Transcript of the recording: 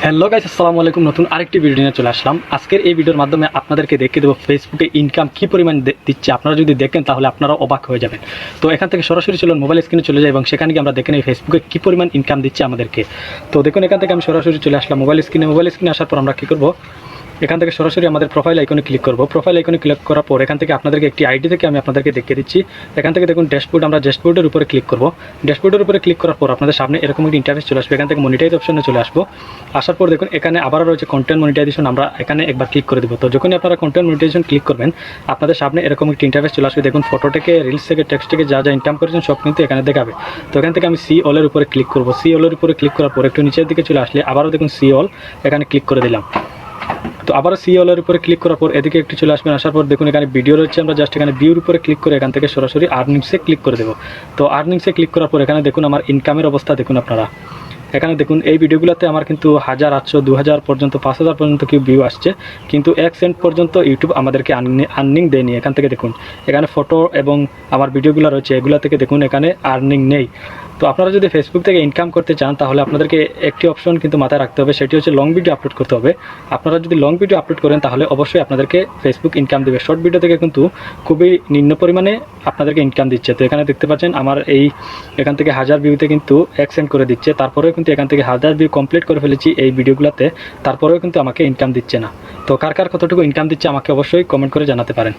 Hello guys, আসসালামু আলাইকুম। নতুন আরেকটি ভিডিও নিয়ে চলে আসলাম। আজকের এই ভিডিওর মাধ্যমে আপনাদেরকে দেখিয়ে দেবো ফেসবুকে ইনকাম কী পরিমাণ দিচ্ছে। আপনারা যদি দেখেন তাহলে আপনারা অবাক হয়ে যাবেন। তো এখান থেকে সরাসরি চলুন মোবাইল স্ক্রিনে চলে যায় এবং সেখানে গিয়ে আমরা দেখে নিই ফেসবুকে কী পরিমাণ ইনকাম দিচ্ছে আমাদেরকে। তো দেখুন, এখান থেকে আমি সরাসরি চলে আসলাম মোবাইল স্ক্রিনে আসার পর আমরা কী করবো, এখান থেকে সরাসরি আমাদের প্রোফাইল আইকনে ক্লিক করব। প্রোফাইল আইকনে ক্লিক করার পর এখান থেকে আপনাদেরকে একটি আইডি থেকে আমি আপনাদেরকে দেখিয়ে দিচ্ছি। এখান থেকে দেখুন ড্যাশবোর্ড, আমরা ড্যাশবোর্ডের উপরে ক্লিক করব। ড্যাশবোর্ডের উপরে ক্লিক করার পর আপনাদের সামনে এরকম একটি ইন্টারফেস চলে আসবে। এখান থেকে মনিটাইজ অপশনে চলে আসবো। আসার পর দেখুন এখানে আবার রয়েছে কন্টেন্ট মনিটাইজেশন, আমরা এখানে একবার ক্লিক করে দেবো। তো যখনই আপনারা কন্টেন্ট মনিটাইজেশন ক্লিক করবেন আপনাদের সামনে এরকম একটি ইন্টারফেস চলে আসবে। দেখুন ফটো থেকে, রিলস থেকে, টেক্সট থেকে যা যা ইনকাম করেছেন সব কিন্তু এখানে দেখাবে। তো এখান থেকে আমি সি অলের উপরে ক্লিক করব। সি অলের উপরে ক্লিক করার পর একটু নিচের দিকে চলে আসলে আবারও দেখুন সি অল, এখানে ক্লিক করে দিলাম। তো আবারও সি অলের উপরে ক্লিক করার পর এদিকে একটু চলে আসবেন। আসার পর দেখুন এখানে ভিডিও রয়েছে, আমরা জাস্ট এখানে ভিউর উপরে ক্লিক করে এখান থেকে সরাসরি আর্নিংসে ক্লিক করে দেবো। তো আর্নিংসে ক্লিক করার পর এখানে দেখুন আমার ইনকামের অবস্থা দেখুন আপনারা। এখানে দেখুন এই ভিডিওগুলোতে আমার কিন্তু 1000, 800, 2000 পর্যন্ত, 5000 পর্যন্ত কি ভিউ আসছে, কিন্তু 1 সেন্ট পর্যন্ত ইউটিউব আমাদেরকে আর্নিং দেয়নি। এখান থেকে দেখুন এখানে ফটো এবং আমার ভিডিওগুলো রয়েছে, এগুলো থেকে দেখুন এখানে আর্নিং নেই। তো আপনারা যদি ফেসবুক থেকে ইনকাম করতে চান তাহলে আপনাদেরকে একটি অপশন কিন্তু মাথায় রাখতে হবে, সেটি হচ্ছে লং ভিডিও আপলোড করতে হবে। আপনারা যদি লং ভিডিও আপলোড করেন তাহলে অবশ্যই আপনাদেরকে ফেসবুক ইনকাম দেবে। শর্ট ভিডিও থেকে কিন্তু খুবই নিম্ন পরিমাণে আপনাদেরকে ইনকাম দিচ্ছে। তো এখানে দেখতে পাচ্ছেন আমার এখান থেকে 1000 ভিউতে কিন্তু 1 সেন্ট করে দিচ্ছে। তারপরেও কিন্তু এখান থেকে 1000 ভিউ কমপ্লিট করে ফেলেছি এই ভিডিওগুলোতে, তারপরেও কিন্তু আমাকে ইনকাম দিচ্ছে না। তো কার কার কতটুকু ইনকাম দিচ্ছে আমাকে অবশ্যই কমেন্ট করে জানাতে পারেন।